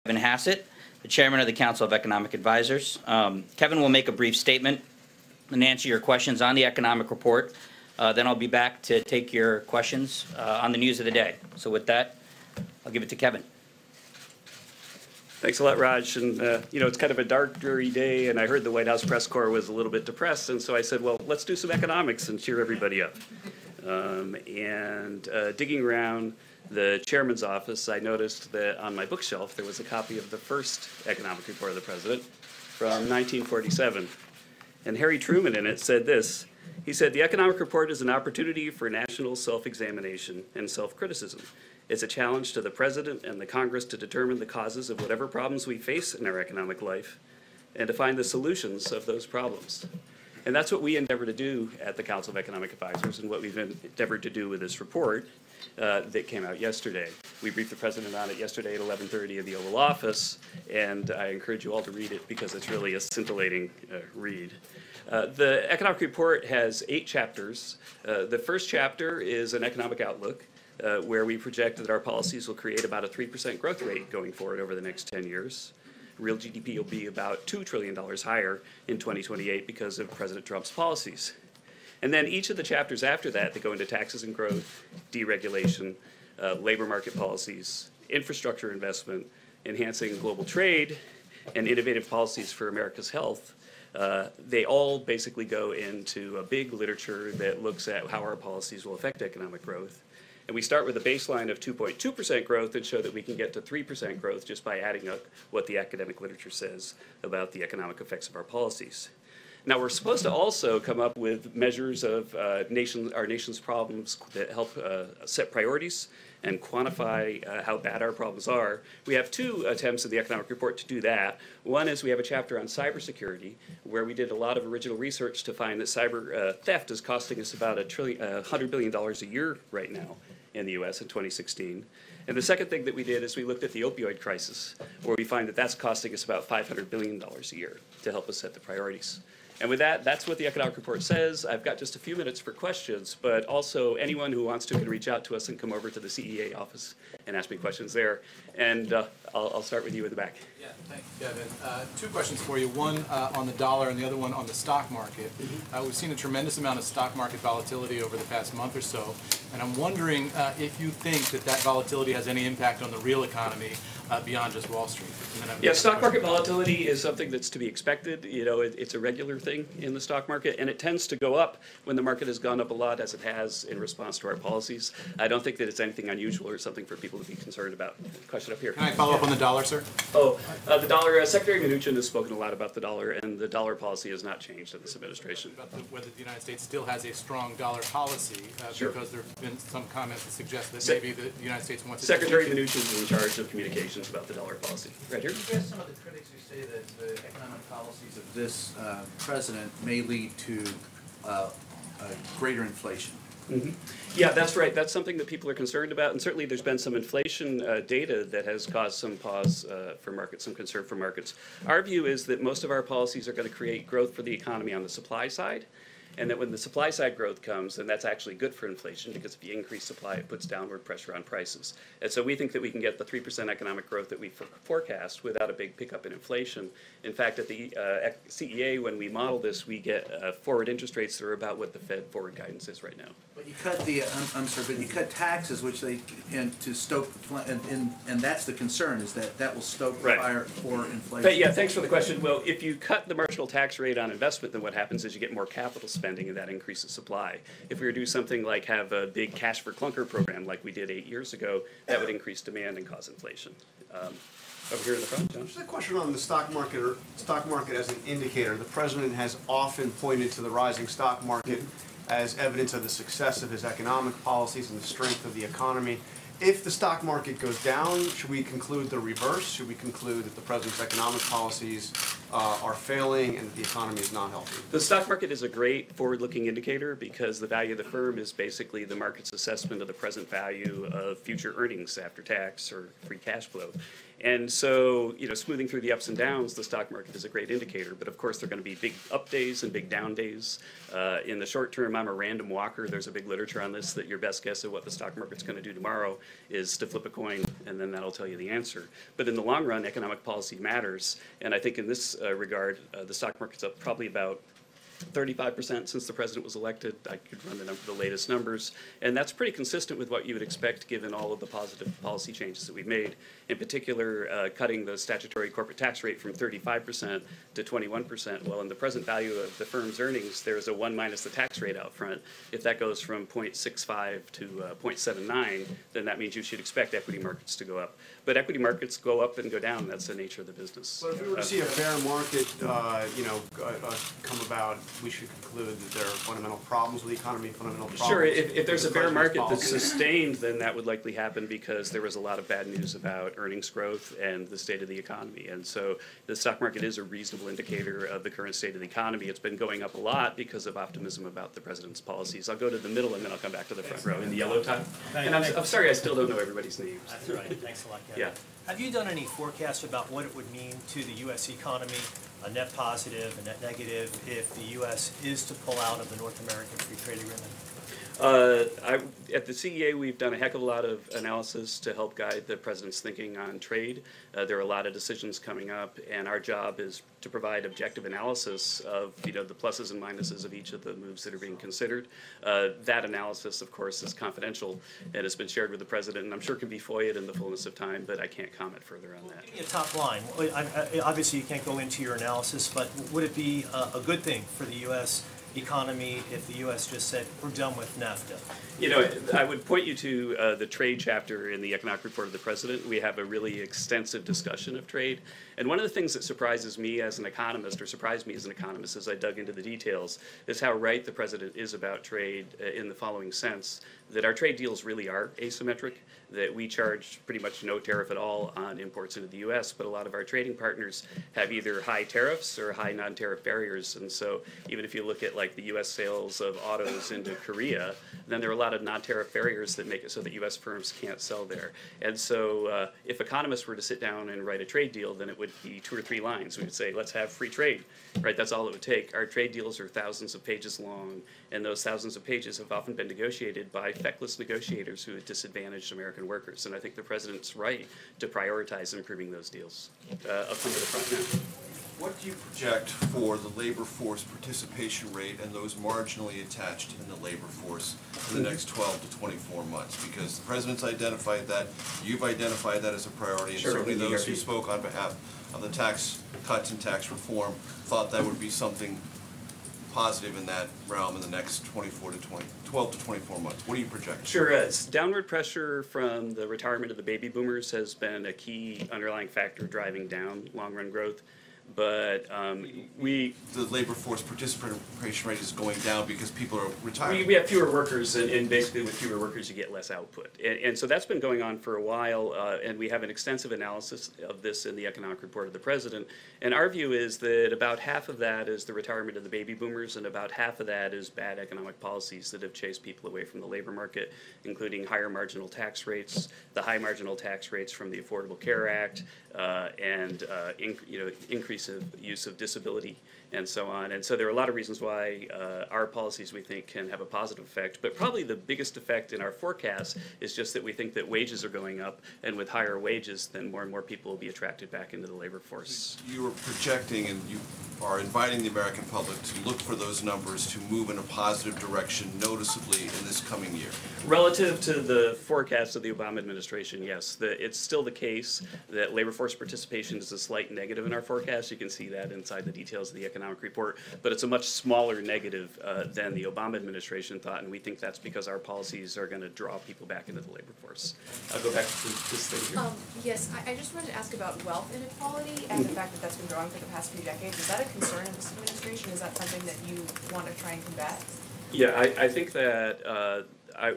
Kevin Hassett, the Chairman of the Council of Economic Advisors. Kevin will make a brief statement and answer your questions on the economic report. Then I'll be back to take your questions on the news of the day. So with that, I'll give it to Kevin. Thanks a lot, Raj. And, it's kind of a dark, dreary day, and I heard the White House press corps was a little bit depressed, and so I said, well, let's do some economics and cheer everybody up. Digging around the chairman's office, I noticed that on my bookshelf there was a copy of the first economic report of the president from 1947. And Harry Truman in it said this. He said, "The economic report is an opportunity for national self-examination and self-criticism. It's a challenge to the president and the Congress to determine the causes of whatever problems we face in our economic life and to find the solutions of those problems." And that's what we endeavor to do at the Council of Economic Advisors and what we've endeavored to do with this report that came out yesterday. We briefed the president on it yesterday at 11:30 in the Oval Office, and I encourage you all to read it because it's really a scintillating read. The economic report has 8 chapters. The first chapter is an economic outlook where we project that our policies will create about a 3% growth rate going forward over the next 10 years. Real GDP will be about $2 trillion higher in 2028 because of President Trump's policies. And then each of the chapters after that, they go into taxes and growth, deregulation, labor market policies, infrastructure investment, enhancing global trade, and innovative policies for America's health. They all basically go into a big literature that looks at how our policies will affect economic growth. And we start with a baseline of 2.2% growth and show that we can get to 3% growth just by adding up what the academic literature says about the economic effects of our policies. Now, we're supposed to also come up with measures of our nation's problems that help set priorities and quantify how bad our problems are. We have 2 attempts in the economic report to do that. One is we have a chapter on cybersecurity, where we did a lot of original research to find that cyber theft is costing us about $100 billion a year right now in the U.S. in 2016. And the second thing that we did is we looked at the opioid crisis, where we find that that's costing us about $500 billion a year to help us set the priorities. And with that, that's what the economic report says. I've got just a few minutes for questions, but also anyone who wants to can reach out to us and come over to the CEA office and ask me questions there. And I'll start with you in the back. Yeah, thank you, Kevin. 2 questions for you, one on the dollar and the other one on the stock market. We've seen a tremendous amount of stock market volatility over the past month or so, and I'm wondering if you think that that volatility has any impact on the real economy beyond just Wall Street. Yeah, stock market volatility is something that's to be expected. You know, it's a regular thing in the stock market, and it tends to go up when the market has gone up a lot, as it has in response to our policies. I don't think that it's anything unusual or something for people to be concerned about. Question up here. Can I follow up on the dollar, sir? Oh, the dollar. Secretary Mnuchin has spoken a lot about the dollar, and the dollar policy has not changed in this administration. About whether the United States still has a strong dollar policy, Sure. because there have been some comments that suggest that maybe the United States wants to... Secretary Mnuchin is in charge of communications about the dollar policy. Right here. You guess some of the critics who say that the economic policies of this president may lead to greater inflation. Mm-hmm. Yeah, that's right. That's something that people are concerned about, and certainly there's been some inflation data that has caused some pause for markets, some concern for markets. Our view is that most of our policies are going to create growth for the economy on the supply side, and that when the supply side growth comes, then that's actually good for inflation, because if you increase supply, it puts downward pressure on prices. And so we think that we can get the 3% economic growth that we forecast without a big pickup in inflation. In fact, at the CEA, when we model this, we get forward interest rates that are about what the Fed forward guidance is right now. But you cut the, I'm sorry, but you cut taxes, which they, and to stoke, and that's the concern, is that that will stoke the fire for inflation. But yeah, thanks for the question. Well, if you cut the marginal tax rate on investment, then what happens is you get more capital spending, and that increases supply. If we were to do something like have a big cash for clunker program like we did 8 years ago, that would increase demand and cause inflation. Over here in the front, John. Just a question on the stock market as an indicator. The president has often pointed to the rising stock market as evidence of the success of his economic policies and the strength of the economy. If the stock market goes down, should we conclude the reverse? Should we conclude that the president's economic policies are failing and that the economy is not healthy? The stock market is a great forward-looking indicator because the value of the firm is basically the market's assessment of the present value of future earnings after tax or free cash flow. And so, you know, smoothing through the ups and downs, the stock market is a great indicator. But of course, there are going to be big up days and big down days. In the short term, I'm a random walker. There's a big literature on this that your best guess of what the stock market's going to do tomorrow is to flip a coin, and then that'll tell you the answer. But in the long run, economic policy matters, and I think in this regard, the stock market's up probably about 35% since the president was elected. I could run the latest numbers, and that's pretty consistent with what you would expect given all of the positive policy changes that we've made. In particular, cutting the statutory corporate tax rate from 35% to 21%. Well, in the present value of the firm's earnings, there's a 1 minus the tax rate out front. If that goes from 0.65 to 0.79, then that means you should expect equity markets to go up. But equity markets go up and go down. That's the nature of the business. But if we were to see a bear market, come about, we should conclude that there are fundamental problems with the economy, fundamental problems. Sure, if there's a with the bear president's market that's policy. sustained, then that would likely happen because there was a lot of bad news about earnings growth and the state of the economy. And so the stock market is a reasonable indicator of the current state of the economy. It's been going up a lot because of optimism about the president's policies. I'll go to the middle and then I'll come back to the front row in the yellow tie. And I'm sorry, I still don't know everybody's names. That's all right. Thanks a lot, Kevin. Yeah. Have you done any forecasts about what it would mean to the U.S. economy, a net positive, a net negative, if the U.S. is to pull out of the North American Free Trade Agreement? At the CEA, we've done a heck of a lot of analysis to help guide the president's thinking on trade. There are a lot of decisions coming up, and our job is to provide objective analysis of the pluses and minuses of each of the moves that are being considered. That analysis, of course, is confidential and has been shared with the president, and I'm sure can be FOIA'd in the fullness of time, but I can't comment further on that. Give me a top line. Obviously, you can't go into your analysis, but would it be a good thing for the U.S. economy if the U.S. just said, we're done with NAFTA? I would point you to the trade chapter in the economic report of the president. We have a really extensive discussion of trade. And one of the things that surprises me as an economist, or surprised me as an economist as I dug into the details, is how right the president is about trade in the following sense, that our trade deals really are asymmetric, that we charge pretty much no tariff at all on imports into the U.S., but a lot of our trading partners have either high tariffs or high non-tariff barriers. And so even if you look at like the U.S. sales of autos into Korea, then there are a lot of non-tariff barriers that make it so that U.S. firms can't sell there. And so if economists were to sit down and write a trade deal, then it would be 2 or 3 lines. We would say, let's have free trade, right? That's all it would take. Our trade deals are thousands of pages long, and those thousands of pages have often been negotiated by feckless negotiators who have disadvantaged American workers. And I think the president's right to prioritize improving those deals. I'll come to the front now. What do you project for the labor force participation rate and those marginally attached in the labor force for the next 12 to 24 months? Because the president's identified that, you've identified that as a priority, and Sure, certainly in the those who ERP. spoke on behalf of the tax cuts and tax reform thought that would be something positive in that realm in the next 12 to 24 months. What do you project? Sure is. Downward pressure from the retirement of the baby boomers has been a key underlying factor driving down long-run growth. But The labor force participation rate is going down because people are retiring. we have fewer workers, and basically with fewer workers you get less output. And so that's been going on for a while, and we have an extensive analysis of this in the economic report of the president. And our view is that about half of that is the retirement of the baby boomers, and about half of that is bad economic policies that have chased people away from the labor market, including higher marginal tax rates, the high marginal tax rates from the Affordable Care Act, and increase of use of disability and so on. And so there are a lot of reasons why our policies, we think, can have a positive effect. But probably the biggest effect in our forecast is just that we think that wages are going up, and with higher wages, then more and more people will be attracted back into the labor force. You are projecting and you are inviting the American public to look for those numbers to move in a positive direction noticeably in this coming year. Relative to the forecast of the Obama administration, yes. It's still the case that labor force participation is a slight negative in our forecast. You can see that inside the details of the economic report. But it's a much smaller negative than the Obama administration thought, and we think that's because our policies are going to draw people back into the labor force. I'll go back to this thing here. Yes, I just wanted to ask about wealth inequality and the fact that that's been growing for the past few decades. Is that a concern in this administration? Is that something that you want to try and combat? Yeah, I think that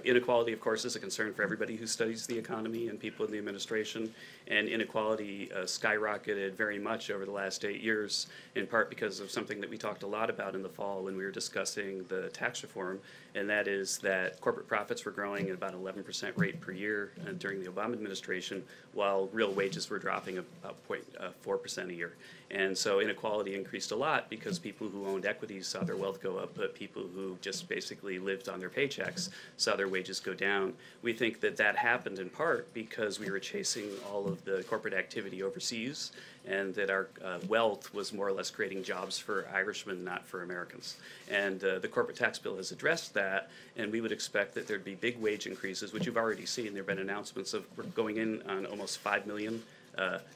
inequality, of course, is a concern for everybody who studies the economy and people in the administration. and inequality skyrocketed very much over the last 8 years, in part because of something that we talked a lot about in the fall when we were discussing the tax reform, and that is that corporate profits were growing at about 11% rate per year during the Obama administration, while real wages were dropping about 0.4% a year. And so inequality increased a lot because people who owned equities saw their wealth go up, but people who just basically lived on their paychecks saw their wages go down. We think that that happened in part because we were chasing all of the corporate activity overseas, and that our wealth was more or less creating jobs for Irishmen, not for Americans. And the corporate tax bill has addressed that, and we would expect that there'd be big wage increases, which you've already seen. There have been announcements of we're going in on almost 5 million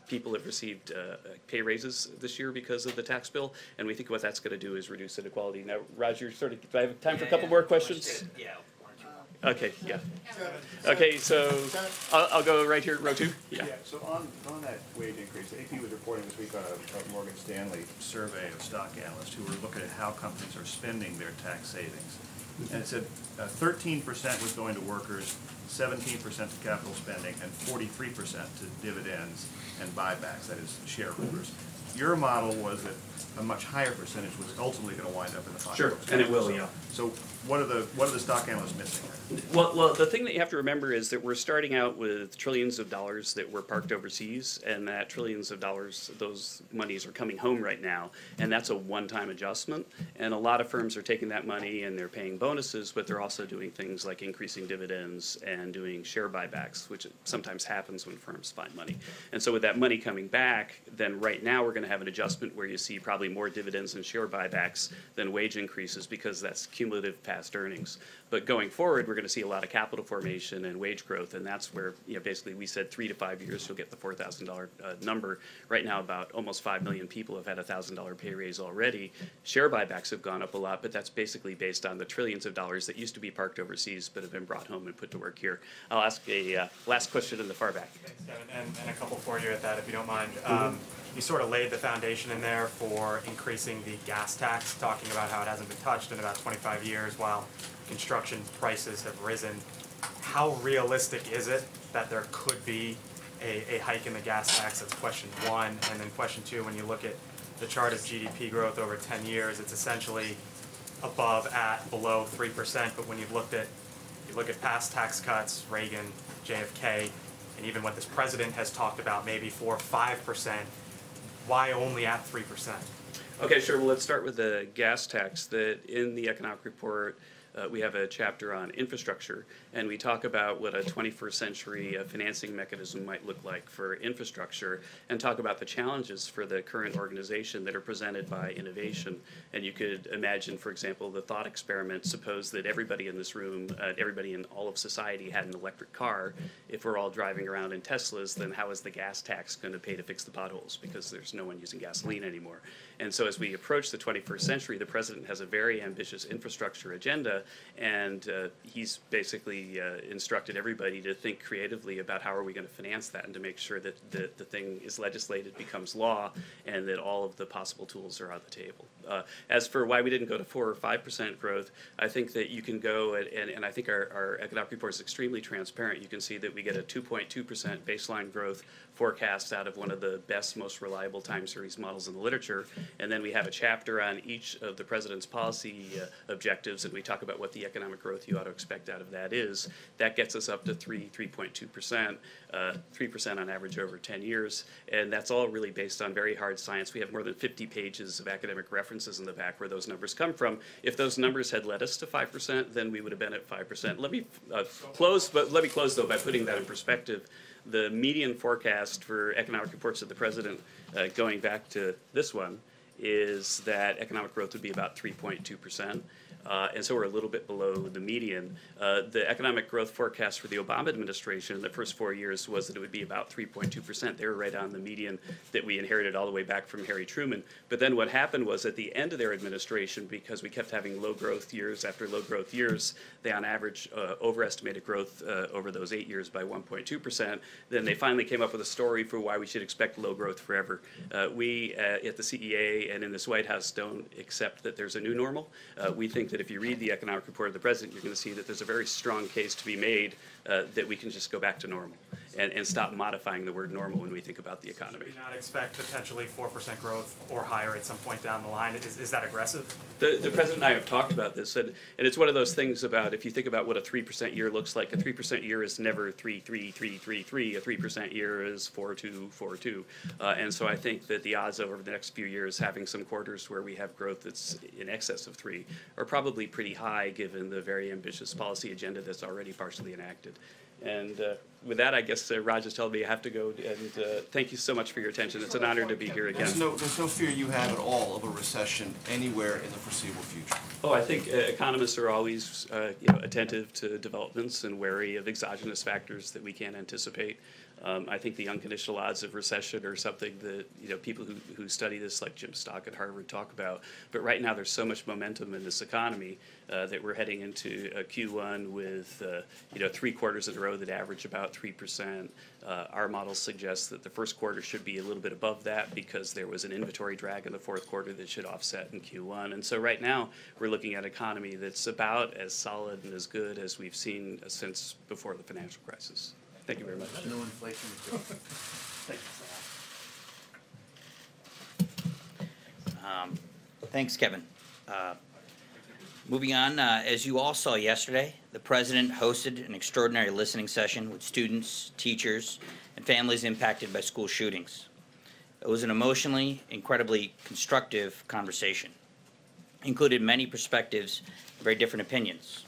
people have received pay raises this year because of the tax bill, and we think what that's going to do is reduce inequality. Now, Roger, do I have time for a couple more questions? Yeah. Okay, yeah. Okay, so I'll go right here, row 2. Yeah. So on that wage increase, AP was reporting this week on a Morgan Stanley survey of stock analysts who were looking at how companies are spending their tax savings. And it said 13% was going to workers, 17% to capital spending, and 43% to dividends and buybacks, that is shareholders. Your model was that a much higher percentage was ultimately going to wind up in the pocket. Sure, and it will, yeah. So what are the stock analysts missing? Well, the thing that you have to remember is that we're starting out with trillions of dollars that were parked overseas, and that trillions of dollars, those monies are coming home right now, and that's a one-time adjustment. And a lot of firms are taking that money and they're paying bonuses, but they're also doing things like increasing dividends and doing share buybacks, which sometimes happens when firms find money. And so with that money coming back, then right now we're going to have an adjustment where you see probably more dividends and share buybacks than wage increases, because that's cumulative past earnings. But going forward, we're going to see a lot of capital formation and wage growth, and that's where, basically we said 3 to 5 years you'll get the $4,000 number. Right now, about almost 5 million people have had a $1,000 pay raise already. Share buybacks have gone up a lot, but that's basically based on the trillions of dollars that used to be parked overseas but have been brought home and put to work here. I'll ask a last question in the far back. Thanks, Kevin, and a couple for you at that, if you don't mind. You sort of laid the foundation in there for increasing the gas tax, talking about how it hasn't been touched in about 25 years while construction prices have risen. How realistic is it that there could be a hike in the gas tax? That's question one. And then question two, when you look at the chart of GDP growth over 10 years, it's essentially above at below 3%. But when you look at past tax cuts, Reagan, JFK, and even what this president has talked about, maybe 4 or 5%, why only at 3%? Okay, sure. Well, let's start with the gas tax. That in the economic report, we have a chapter on infrastructure, and we talk about what a 21st century financing mechanism might look like for infrastructure, and talk about the challenges for the current organization that are presented by innovation. And you could imagine, for example, the thought experiment: suppose that everybody in this room, everybody in all of society had an electric car. If we're all driving around in Teslas, then how is the gas tax going to pay to fix the potholes? Because there's no one using gasoline anymore. And so as we approach the 21st century, the president has a very ambitious infrastructure agenda, and he's basically instructed everybody to think creatively about how are we going to finance that, and to make sure that the thing is legislated, becomes law, and that all of the possible tools are on the table. As for why we didn't go to 4 or 5% growth, I think that you can go, and I think our economic report is extremely transparent. You can see that we get a 2.2% baseline growth forecast out of one of the best, most reliable time series models in the literature. And then we have a chapter on each of the president's policy objectives, and we talk about what the economic growth you ought to expect out of that is. That gets us up to 3.2%, 3% on average over 10 years. And that's all really based on very hard science. We have more than 50 pages of academic references in the back where those numbers come from. If those numbers had led us to 5%, then we would have been at 5%. Let me close though by putting that in perspective. The median forecast for economic reports of the president, going back to this one, is that economic growth would be about 3.2%. And so we're a little bit below the median. The economic growth forecast for the Obama administration in the first 4 years was that it would be about 3.2%. They were right on the median that we inherited all the way back from Harry Truman. But then what happened was at the end of their administration, because we kept having low growth years after low growth years, they on average overestimated growth over those 8 years by 1.2%. Then they finally came up with a story for why we should expect low growth forever. We at the CEA and in this White House don't accept that there's a new normal. We think that if you read the economic report of the president, you're going to see that there's a very strong case to be made that we can just go back to normal. and stop modifying the word normal when we think about the economy. Do you not expect potentially 4% growth or higher at some point down the line? Is that aggressive? The president and I have talked about this, and it's one of those things about if you think about what a 3% year looks like, a 3% year is never 3, 3, 3, 3, 3. A 3% year is 4, 2, 4, 2. And so I think that the odds over the next few years having some quarters where we have growth that's in excess of 3 are probably pretty high given the very ambitious policy agenda that's already partially enacted. And with that, I guess Raj has told me I have to go, and thank you so much for your attention. It's an honor to be here again. There's no fear you have at all of a recession anywhere in the foreseeable future. Oh, I think economists are always attentive to developments and wary of exogenous factors that we can't anticipate. I think the unconditional odds of recession are something that people who study this, like Jim Stock at Harvard, talk about. But right now, there's so much momentum in this economy that we're heading into a Q1 with 3 quarters in a row that average about 3%. Our models suggest that the first quarter should be a little bit above that because there was an inventory drag in the fourth quarter that should offset in Q1. And so right now, we're looking at an economy that's about as solid and as good as we've seen since before the financial crisis. Thank you very much. No inflation. Thanks, Kevin. Moving on, as you all saw yesterday, the president hosted an extraordinary listening session with students, teachers, and families impacted by school shootings. It was an emotionally, incredibly constructive conversation. It included many perspectives and very different opinions.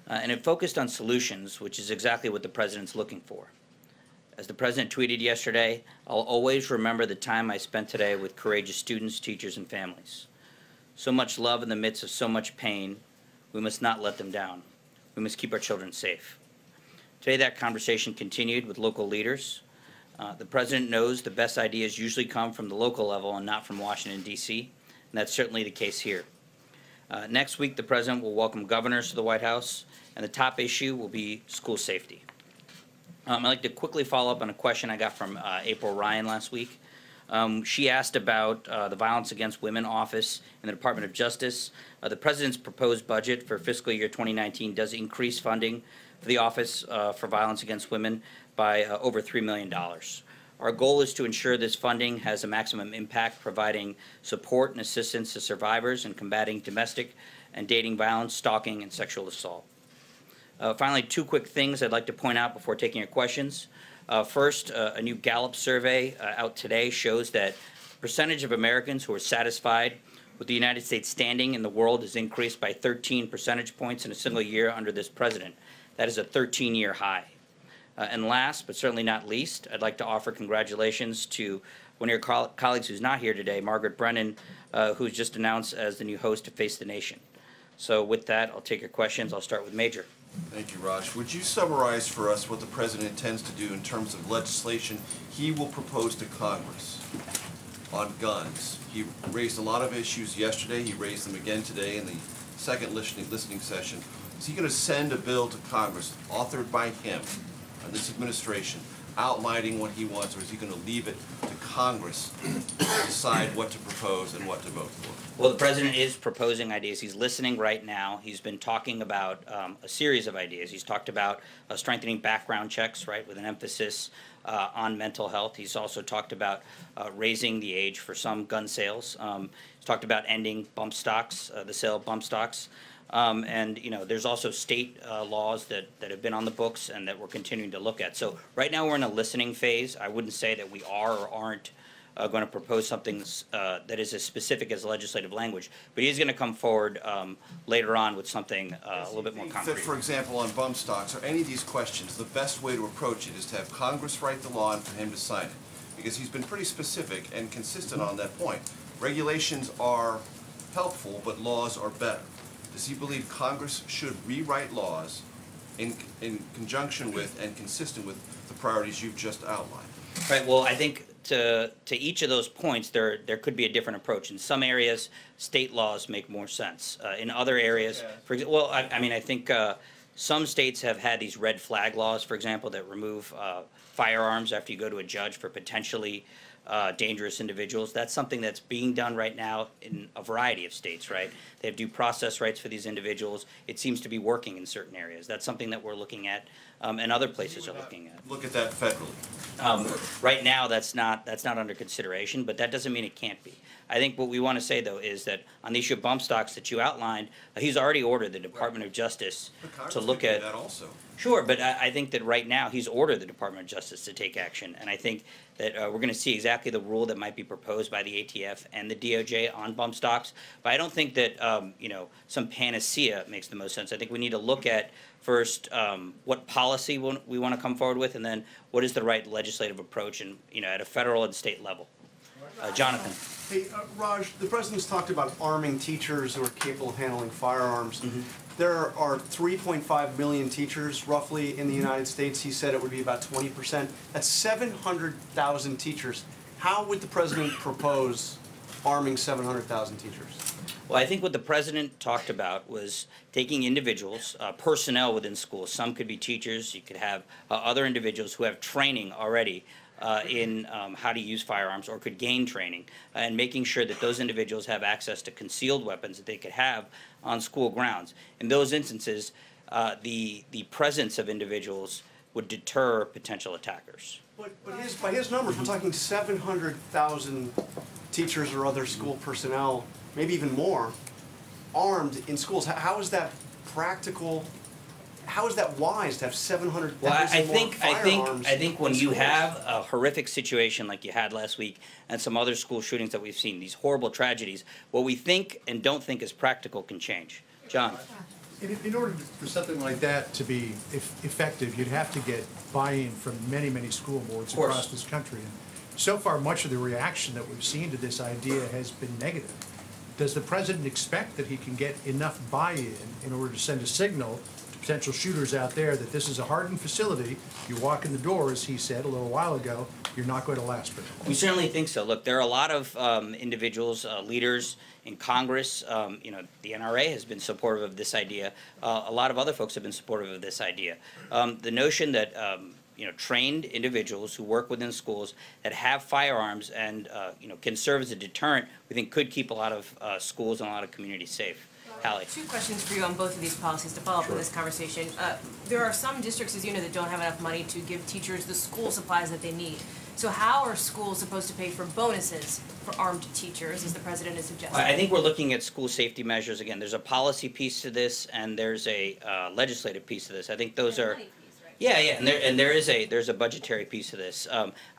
And it focused on solutions, which is exactly what the president's looking for. As the president tweeted yesterday, I'll always remember the time I spent today with courageous students, teachers, and families. So much love in the midst of so much pain. We must not let them down. We must keep our children safe. Today, that conversation continued with local leaders. The president knows the best ideas usually come from the local level and not from Washington, D.C., and that's certainly the case here. Next week, the president will welcome governors to the White House, and the top issue will be school safety. I'd like to quickly follow up on a question I got from April Ryan last week. She asked about the Violence Against Women Office in the Department of Justice. The president's proposed budget for fiscal year 2019 does increase funding for the Office for Violence Against Women by over $3 million. Our goal is to ensure this funding has a maximum impact, providing support and assistance to survivors and combating domestic and dating violence, stalking, and sexual assault. Finally, 2 quick things I'd like to point out before taking your questions. First, a new Gallup survey out today shows that the percentage of Americans who are satisfied with the United States standing in the world has increased by 13 percentage points in a single year under this president. That is a 13-year high. And last, but certainly not least, I'd like to offer congratulations to one of your colleagues who's not here today, Margaret Brennan, who's just announced as the new host of Face the Nation. So with that, I'll take your questions. I'll start with Major. Thank you, Raj. Would you summarize for us what the president intends to do in terms of legislation he will propose to Congress on guns? He raised a lot of issues yesterday. He raised them again today in the second listening session. Is he going to send a bill to Congress authored by him and this administration outlining what he wants, or is he going to leave it to Congress to decide what to propose and what to vote for? Well, the president is proposing ideas. He's listening right now. He's been talking about a series of ideas. He's talked about strengthening background checks, right, with an emphasis on mental health. He's also talked about raising the age for some gun sales. He's talked about ending bump stocks, the sale of bump stocks. And there's also state laws that have been on the books and that we're continuing to look at. So right now we're in a listening phase. I wouldn't say that we are or aren't going to propose something that is as specific as legislative language, but he's going to come forward later on with something a little bit more concrete. That, for example, on bump stocks or any of these questions, the best way to approach it is to have Congress write the law and for him to sign it, because he's been pretty specific and consistent on that point. Regulations are helpful, but laws are better. Does he believe Congress should rewrite laws in conjunction with and consistent with the priorities you've just outlined? Right. Well, I think to each of those points, there could be a different approach. In some areas, state laws make more sense. In other areas, for example, well, I think some states have had these red flag laws, for example, that remove firearms after you go to a judge for potentially dangerous individuals. That's something that's being done right now in a variety of states, right? They have due process rights for these individuals. It seems to be working in certain areas. That's something that we're looking at and other places are looking at. Look at that federally. Right now, that's not under consideration, but that doesn't mean it can't be. I think what we want to say, though, is that on the issue of bump stocks that you outlined, he's already ordered the Department of Justice to look at. That also. Sure, but I think that right now, he's ordered the Department of Justice to take action, and I think that we're going to see exactly the rule that might be proposed by the ATF and the DOJ on bump stocks. But I don't think that some panacea makes the most sense. I think we need to look at first what policy we want to come forward with, and then what is the right legislative approach, and at a federal and state level. Jonathan. Hey, Raj, the president's talked about arming teachers who are capable of handling firearms. There are 3.5 million teachers roughly in the United States. He said it would be about 20%. That's 700,000 teachers. How would the president propose arming 700,000 teachers? Well, I think what the president talked about was taking individuals, personnel within schools. Some could be teachers. You could have other individuals who have training already in how to use firearms or could gain training, and making sure that those individuals have access to concealed weapons that they could have on school grounds. In those instances, the presence of individuals would deter potential attackers. But by his numbers, we're talking 700,000 teachers or other school personnel, maybe even more, armed in schools. How is that practical? How is that wise to have 700,000 more firearms? I think when you have a horrific situation like you had last week and some other school shootings that we've seen, these horrible tragedies, what we think and don't think is practical can change. John. In order for something like that to be effective, you'd have to get buy-in from many, many school boards across this country. And so far, much of the reaction that we've seen to this idea has been negative. Does the president expect that he can get enough buy-in in order to send a signal to potential shooters out there that this is a hardened facility? You walk in the door, as he said a little while ago, you're not going to last very long. We certainly think so. Look, there are a lot of individuals, leaders in Congress. The NRA has been supportive of this idea. A lot of other folks have been supportive of this idea. The notion that trained individuals who work within schools that have firearms and can serve as a deterrent, we think could keep a lot of schools and a lot of communities safe. Hallie. Two questions for you on both of these policies to follow up on this conversation. There are some districts, as you know, that don't have enough money to give teachers the school supplies that they need. So how are schools supposed to pay for bonuses for armed teachers, as the president has suggested? I think we're looking at school safety measures. Again, there's a policy piece to this, and there's a legislative piece to this. I think those are. Yeah, and there's a budgetary piece to this.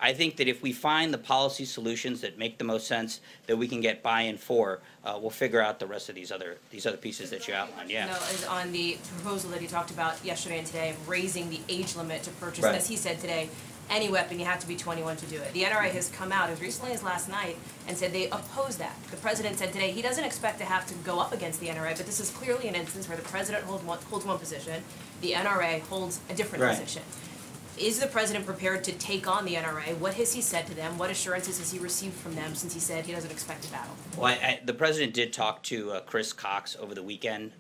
I think that if we find the policy solutions that make the most sense, that we can get buy-in for, we'll figure out the rest of these other pieces that you outlined. Yeah. No, is on the proposal that he talked about yesterday and today of raising the age limit to purchase, Right. as he said today, any weapon, you have to be 21 to do it. The NRA has come out as recently as last night and said they oppose that. The president said today he doesn't expect to have to go up against the NRA, but this is clearly an instance where the president holds one position, the NRA holds a different Right. position. Is the president prepared to take on the NRA? What has he said to them? What assurances has he received from them since he said he doesn't expect a battle? Well, the president did talk to Chris Cox over the weekend.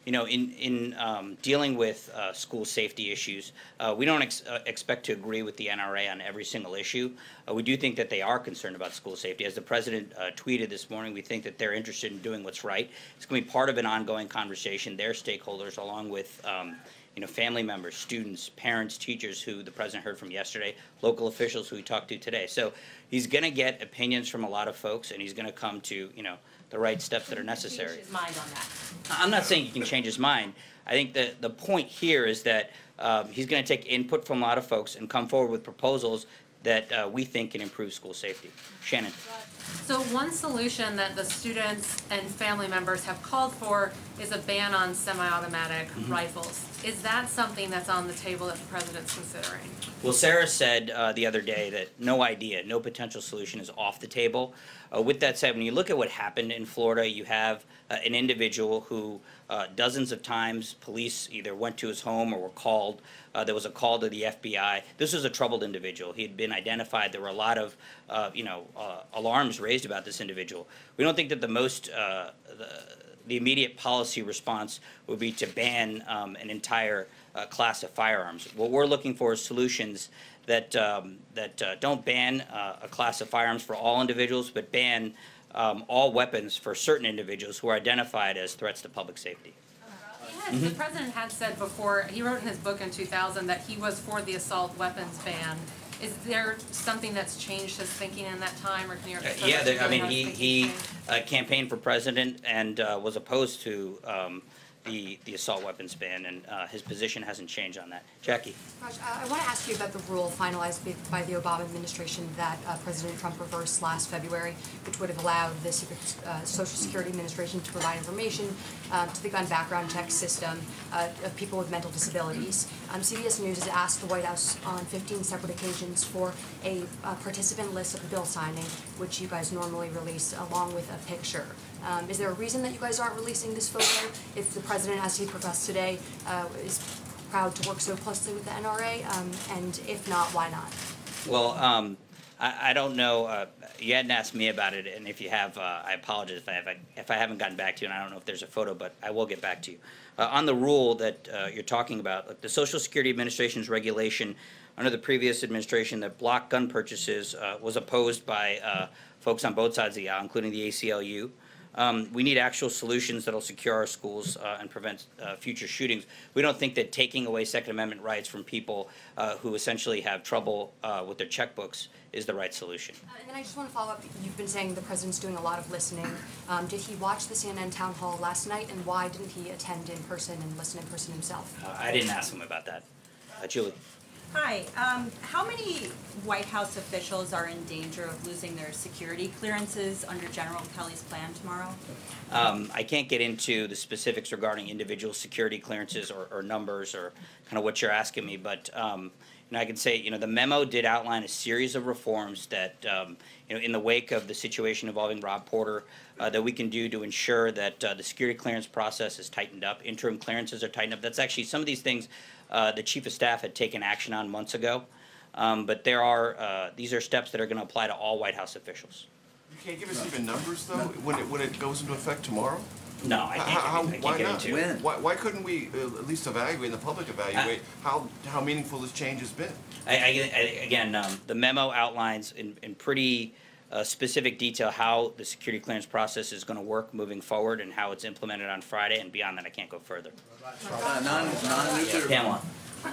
In dealing with school safety issues, we don't expect to agree with the NRA on every single issue. We do think that they are concerned about school safety. As the president tweeted this morning, we think that they're interested in doing what's right. It's going to be part of an ongoing conversation. Their stakeholders, along with family members, students, parents, teachers who the president heard from yesterday, local officials who he talked to today. So he's going to get opinions from a lot of folks, and he's going to come to the right steps that are necessary. Change his mind on that. I'm not saying he can change his mind. I think that the point here is that he's going to take input from a lot of folks and come forward with proposals that we think can improve school safety. Shannon. So one solution that the students and family members have called for is a ban on semi-automatic rifles. Is that something that's on the table that the president's considering? Well, Sarah said the other day that no potential solution is off the table. With that said, when you look at what happened in Florida, you have an individual who dozens of times police either went to his home or were called. There was a call to the FBI. This was a troubled individual. He had been identified. There were a lot of alarms raised about this individual. We don't think that the immediate policy response would be to ban an entire class of firearms. What we're looking for is solutions that don't ban a class of firearms for all individuals, but ban all weapons for certain individuals who are identified as threats to public safety. We the president had said before, he wrote in his book in 2000 that he was for the assault weapons ban. Is there something that's changed his thinking in that time, or can you? Yeah, I mean, he campaigned for president and was opposed to the assault weapons ban, and his position hasn't changed on that. Jackie? Raj, I want to ask you about the rule finalized by the Obama administration that President Trump reversed last February, which would have allowed the Social Security Administration to provide information to the gun background check system of people with mental disabilities. CBS News has asked the White House on 15 separate occasions for a participant list of the bill signing, which you guys normally release along with a picture. Is there a reason that you guys aren't releasing this photo? If the president, as he professed today, is proud to work so closely with the NRA, and if not, why not? Well, I don't know. You hadn't asked me about it, and if you have, I apologize if I haven't gotten back to you, and I don't know if there's a photo, but I will get back to you. On the rule that you're talking about, the Social Security Administration's regulation under the previous administration that blocked gun purchases was opposed by folks on both sides of the aisle, including the ACLU. We need actual solutions that'll secure our schools and prevent future shootings. We don't think that taking away Second Amendment rights from people who essentially have trouble with their checkbooks is the right solution. And then I just want to follow up. You've been saying the president's doing a lot of listening. Did he watch the CNN town hall last night, and why didn't he attend in person and listen in person himself? I didn't ask him about that. Julie. Hi. How many White House officials are in danger of losing their security clearances under General Kelly's plan tomorrow? I can't get into the specifics regarding individual security clearances or numbers or kind of what you're asking me, but I can say, the memo did outline a series of reforms that, in the wake of the situation involving Rob Porter, that we can do to ensure that the security clearance process is tightened up, interim clearances are tightened up. That's actually some of these things the Chief of Staff had taken action on months ago, but these are steps that are going to apply to all White House officials. You can't give us even numbers, though, when it goes into effect tomorrow? No, I can't get into it. Why couldn't we at least evaluate, and the public evaluate, how meaningful this change has been? Again, the memo outlines in pretty specific detail how the security clearance process is going to work moving forward and how it's implemented on Friday, and beyond that I can't go further. Non-nuclear. Pamela.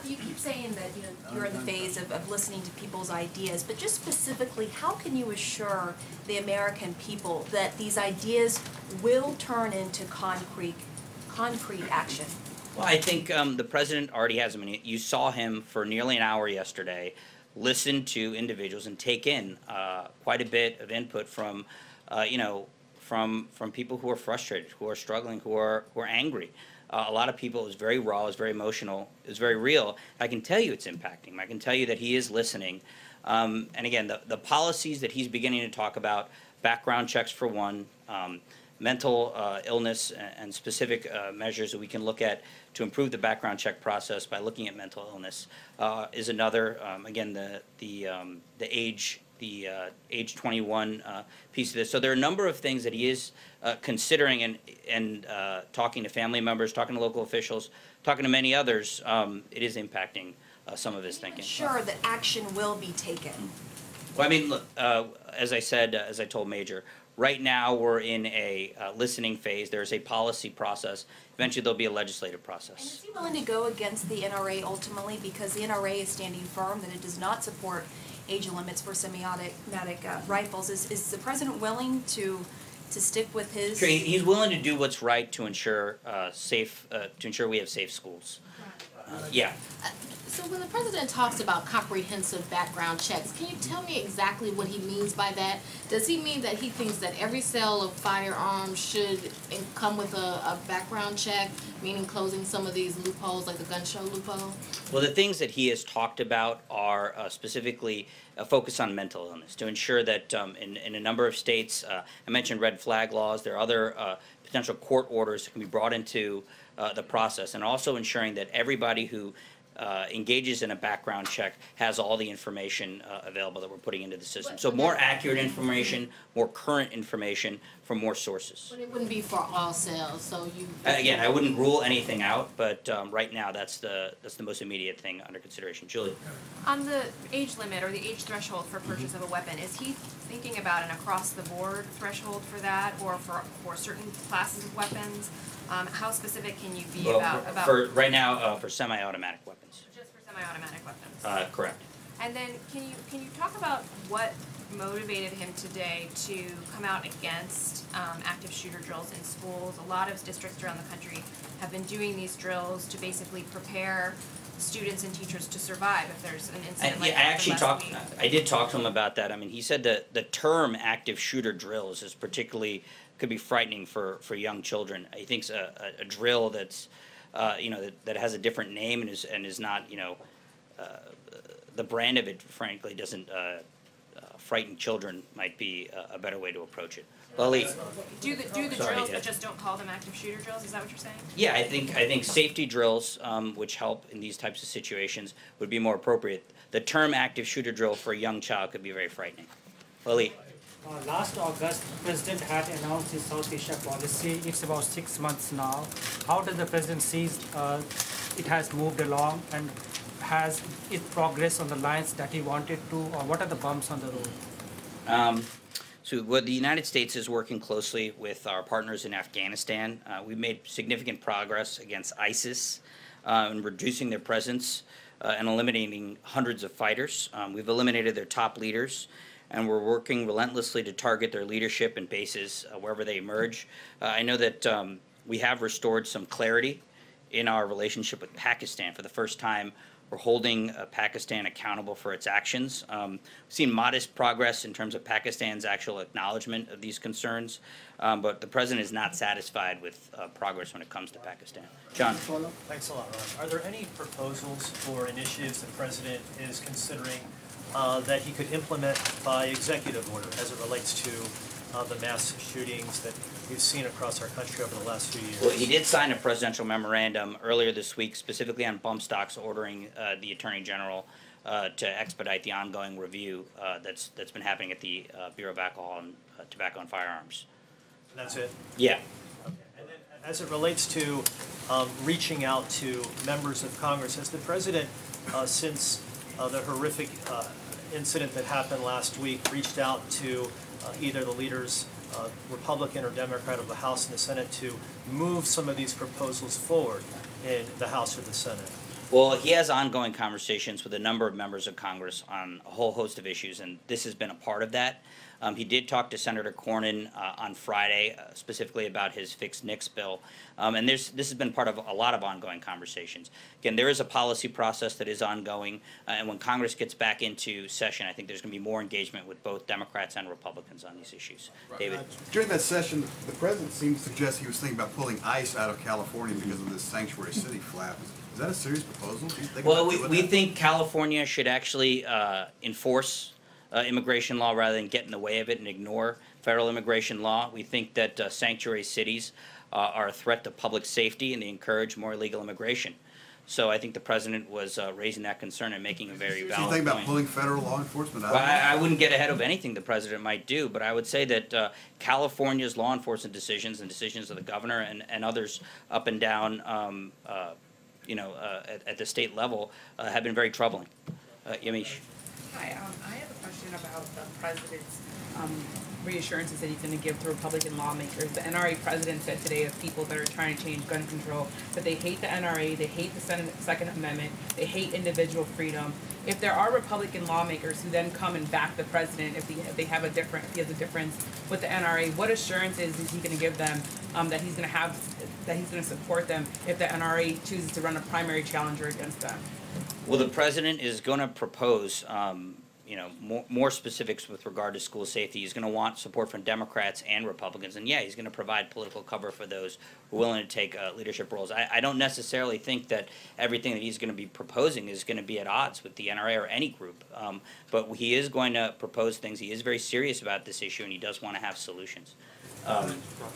You keep saying that you're in the phase of listening to people's ideas, but just specifically, how can you assure the American people that these ideas will turn into concrete action? Well, I think the president already has. I mean, you saw him for nearly an hour yesterday listen to individuals and take in quite a bit of input from, from people who are frustrated, who are struggling, who are angry. A lot of people, it was very raw, it was very emotional, it was very real. I can tell you it's impacting him. I can tell you that he is listening. And again, the policies that he's beginning to talk about, background checks for one, mental illness and specific measures that we can look at to improve the background check process by looking at mental illness is another. Again, the age 21 piece of this. So there are a number of things that he is considering and talking to family members, talking to local officials, talking to many others. It is impacting some of his thinking. Sure that action will be taken. Well, I mean, look, as I said, as I told Major, right now we're in a listening phase. There's a policy process. Eventually there'll be a legislative process. And is he willing to go against the NRA ultimately, because the NRA is standing firm that it does not support age limits for semi-automatic rifles? Is the president willing to stick with his? Sure, he's willing to do what's right to ensure we have safe schools. Yeah. So when the president talks about comprehensive background checks, can you tell me exactly what he means by that? Does he mean that he thinks that every sale of firearms should come with a background check, meaning closing some of these loopholes, like the gun show loophole? Well, the things that he has talked about are specifically a focus on mental illness, to ensure that in a number of states, I mentioned red flag laws, there are other potential court orders that can be brought into the process, and also ensuring that everybody who engages in a background check has all the information available that we're putting into the system. So more accurate information, more current information from more sources. But it wouldn't be for all sales, so you. Again, I wouldn't rule anything out, but right now that's the most immediate thing under consideration. Julie? On the age limit or the age threshold for purchase of a weapon, is he thinking about an across-the-board threshold for that, or for certain classes of weapons? How specific can you be about? For right now, for semi-automatic weapons. Just for semi-automatic weapons? Correct. And then can you talk about what motivated him today to come out against active shooter drills in schools? A lot of districts around the country have been doing these drills to basically prepare students and teachers to survive if there's an incident like that. I did talk to him about that. I mean, he said that the term active shooter drills is particularly could be frightening for young children. He thinks a drill that's that has a different name and is not the brand of it, frankly, doesn't frighten children might be a better way to approach it. Lali. Do the drills, but just don't call them active shooter drills. Is that what you're saying? Yeah, I think safety drills, which help in these types of situations, would be more appropriate. The term active shooter drill for a young child could be very frightening. Lali. Last August, the President had announced his South Asia policy. It's about 6 months now. How does the President see it has moved along, and has it progressed on the lines that he wanted to, or what are the bumps on the road? So the United States is working closely with our partners in Afghanistan. We've made significant progress against ISIS in reducing their presence and eliminating hundreds of fighters. We've eliminated their top leaders, and we're working relentlessly to target their leadership and bases wherever they emerge. I know that we have restored some clarity in our relationship with Pakistan. For the first time, we're holding Pakistan accountable for its actions. We've seen modest progress in terms of Pakistan's actual acknowledgement of these concerns, but the President is not satisfied with progress when it comes to Pakistan. John. Thanks a lot, Ron. Are there any proposals or initiatives the President is considering that he could implement by executive order as it relates to the mass shootings that we've seen across our country over the last few years? Well, he did sign a presidential memorandum earlier this week, specifically on bump stocks, ordering the Attorney General to expedite the ongoing review that's been happening at the Bureau of Alcohol and Tobacco and Firearms. That's it? Yeah. Okay. And then as it relates to reaching out to members of Congress, has the President, since the horrific incident that happened last week, reached out to either the leaders, Republican or Democrat, of the House and the Senate to move some of these proposals forward in the House or the Senate? Well, he has ongoing conversations with a number of members of Congress on a whole host of issues, and this has been a part of that. He did talk to Senator Cornyn on Friday, specifically about his fixed NICS bill, and this has been part of a lot of ongoing conversations. Again, there is a policy process that is ongoing, and when Congress gets back into session, I think there's going to be more engagement with both Democrats and Republicans on these issues. Right. David? During that session, the President seemed to suggest he was thinking about pulling ICE out of California because of this sanctuary city flap. Is that a serious proposal? Well, we think California should actually enforce immigration law rather than get in the way of it and ignore federal immigration law. We think that sanctuary cities are a threat to public safety, and they encourage more illegal immigration. So I think the President was raising that concern and making a very valid point. So you think about pulling federal law enforcement out? Well, I wouldn't get ahead of anything the President might do, but I would say that California's law enforcement decisions and decisions of the governor and others up and down at the state level have been very troubling. Yamish. Hi, I have a question about the President's reassurances that he's going to give to Republican lawmakers. The NRA President said today of people that are trying to change gun control that they hate the NRA, they hate the Second Amendment, they hate individual freedom. If there are Republican lawmakers who then come and back the President, if he has a difference with the NRA, what assurances is he going to give them that he's going to support them if the NRA chooses to run a primary challenger against them? Well, the President is going to propose, more specifics with regard to school safety. He's going to want support from Democrats and Republicans, and yeah, he's going to provide political cover for those who are willing to take leadership roles. I don't necessarily think that everything that he's going to be proposing is going to be at odds with the NRA or any group, but he is going to propose things. He is very serious about this issue, and he does want to have solutions.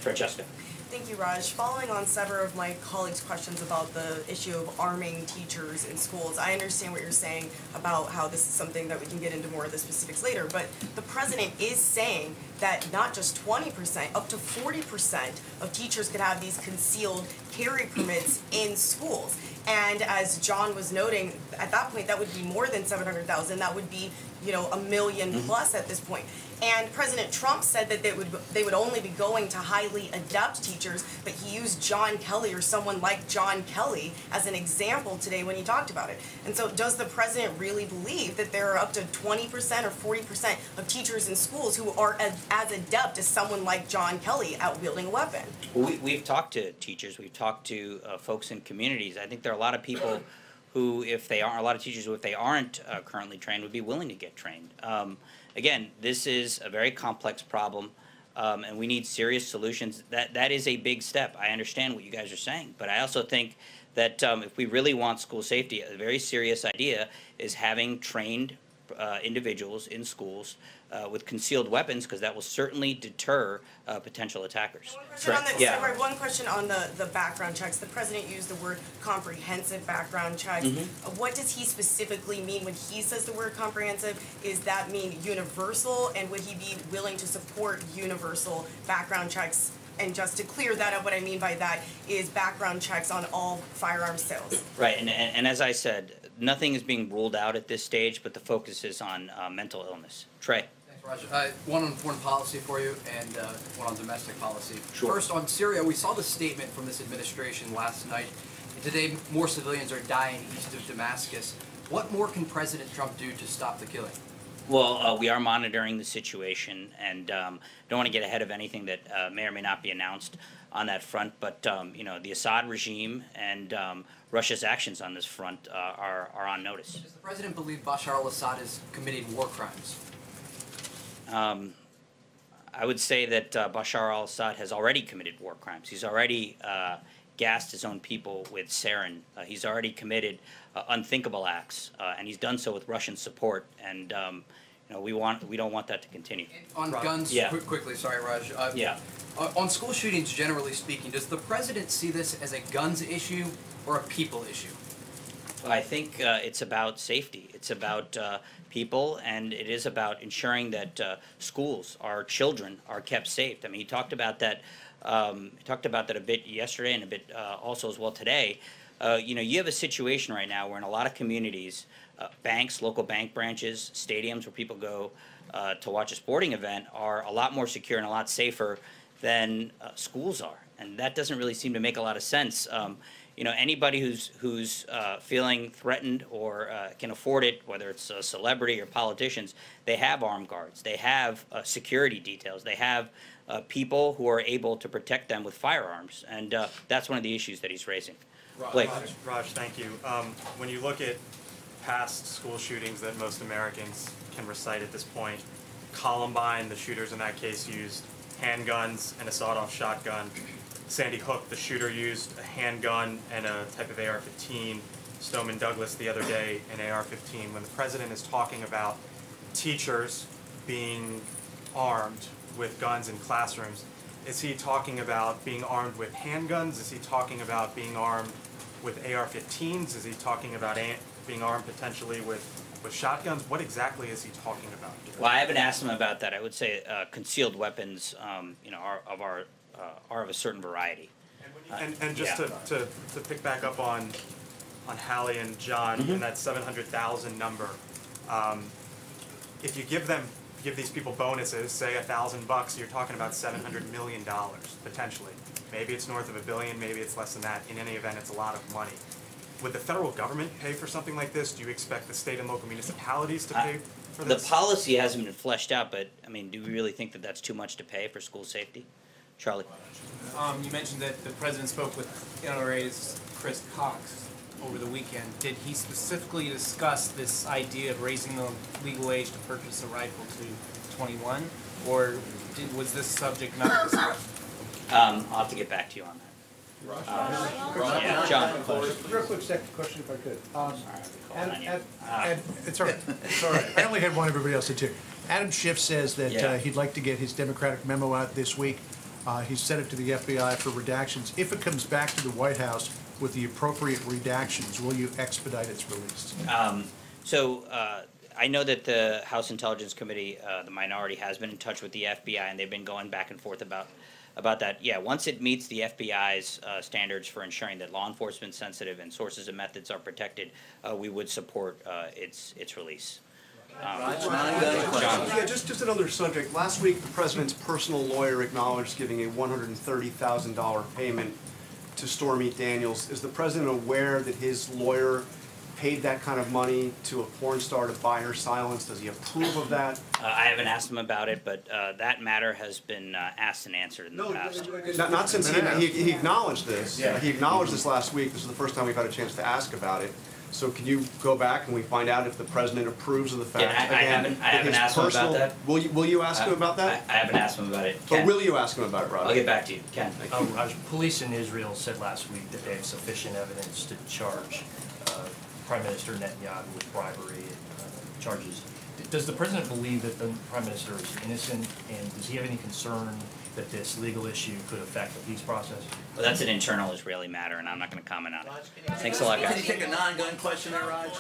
Francesca. Thank you, Raj. Following on several of my colleagues' questions about the issue of arming teachers in schools, I understand what you're saying about how this is something that we can get into more of the specifics later, but the president is saying that not just 20%, up to 40% of teachers could have these concealed carry permits in schools. And as John was noting, at that point, that would be more than 700,000. That would be, you know, 1 million plus at this point. And President Trump said that they would only be going to highly adept teachers, but he used John Kelly or someone like John Kelly as an example today when he talked about it. And so does the president really believe that there are up to 20% or 40% of teachers in schools who are as adept as someone like John Kelly at wielding a weapon? Well, we've talked to teachers, we've talked to folks in communities. I think there are a lot of people who, if they aren't, a lot of teachers who, if they aren't currently trained, would be willing to get trained. Again, this is a very complex problem, and we need serious solutions. That is a big step. I understand what you guys are saying, but I also think that if we really want school safety, a very serious idea is having trained individuals in schools with concealed weapons, because that will certainly deter potential attackers. One question on the background checks. The president used the word comprehensive background checks. What does he specifically mean when he says the word comprehensive? Does that mean universal, and would he be willing to support universal background checks? And just to clear that up, what I mean by that is background checks on all firearm sales. Right, and as I said, nothing is being ruled out at this stage, but the focus is on mental illness. Trey. Thanks, Raj. One on foreign policy for you, and one on domestic policy. Sure. First, on Syria, we saw the statement from this administration last night. And today, more civilians are dying east of Damascus. What more can President Trump do to stop the killing? Well, we are monitoring the situation, and don't want to get ahead of anything that may or may not be announced on that front. But you know, the Assad regime and Russia's actions on this front are on notice. Does the president believe Bashar al-Assad is committing war crimes? I would say that Bashar al-Assad has already committed war crimes. He's already gassed his own people with sarin. He's already committed unthinkable acts, and he's done so with Russian support. And you know, we don't want that to continue. On guns, yeah. quickly, sorry, Raj. Yeah. On school shootings, generally speaking, does the president see this as a guns issue or a people issue? Well, I think it's about safety. It's about people, and it is about ensuring that schools, our children, are kept safe. I mean, he talked about that. He talked about that a bit yesterday, and a bit also as well today. You know, you have a situation right now where in a lot of communities, banks, local bank branches, stadiums where people go to watch a sporting event are a lot more secure and a lot safer than schools are, and that doesn't really seem to make a lot of sense. You know, anybody who's feeling threatened or can afford it, whether it's a celebrity or politicians, they have armed guards, they have security details, they have people who are able to protect them with firearms, and that's one of the issues that he's raising. Blake. Raj, thank you. When you look at past school shootings that most Americans can recite at this point, Columbine, the shooters in that case used handguns and a sawed-off shotgun. Sandy Hook, the shooter used a handgun and a type of AR-15. Stoneman Douglas the other day, an AR-15. When the president is talking about teachers being armed with guns in classrooms, is he talking about being armed with handguns? Is he talking about being armed with AR-15s? Is he talking about being armed potentially with shotguns? What exactly is he talking about? Well, I haven't asked him about that. I would say concealed weapons, you know, are of a certain variety. And just to pick back up on Hallie and John and that 700,000 number, if you give these people bonuses, say $1,000, you're talking about $700 million potentially. Maybe it's north of $1 billion, maybe it's less than that. In any event, it's a lot of money. Would the federal government pay for something like this? Do you expect the state and local municipalities to pay for this? The policy hasn't been fleshed out, but I mean, do we really think that that's too much to pay for school safety? Charlie. You mentioned that the president spoke with NRA's Chris Cox over the weekend. Did he specifically discuss this idea of raising the legal age to purchase a rifle to 21, or was this subject not discussed? I'll have to get back to you on that. Yeah, John. Real quick second question, if I could. It's all right. It's all right. I only had one. Everybody else did too. Adam Schiff says that he'd like to get his Democratic memo out this week He sent it to the FBI for redactions. If it comes back to the White House with the appropriate redactions, will you expedite its release? I know that the House Intelligence Committee, the minority, has been in touch with the FBI, and they've been going back and forth about that. Yeah, once it meets the FBI's standards for ensuring that law enforcement sensitive and sources and methods are protected, we would support its release. Yeah, just another subject. Last week, the president's personal lawyer acknowledged giving a $130,000 payment to Stormy Daniels. Is the president aware that his lawyer paid that kind of money to a porn star to buy her silence? Does he approve of that? I haven't asked him about it, but that matter has been asked and answered in the past. Not since he acknowledged this. Yeah. He acknowledged this last week. This is the first time we've had a chance to ask about it. So can you go back and we find out if the president approves of the fact? Yeah, I haven't asked him about that. Will you ask him about that? I haven't asked him about it. Or will you ask him about it, Roger? I'll get back to you. Ken. Raj, police in Israel said last week that they have sufficient evidence to charge Prime Minister Netanyahu with bribery charges. Does the president believe that the Prime Minister is innocent, and does he have any concern that this legal issue could affect the peace process? Well, that's an internal Israeli matter, and I'm not going to comment on it. Thanks a lot, guys. Can you take a non-gun question there, Raj?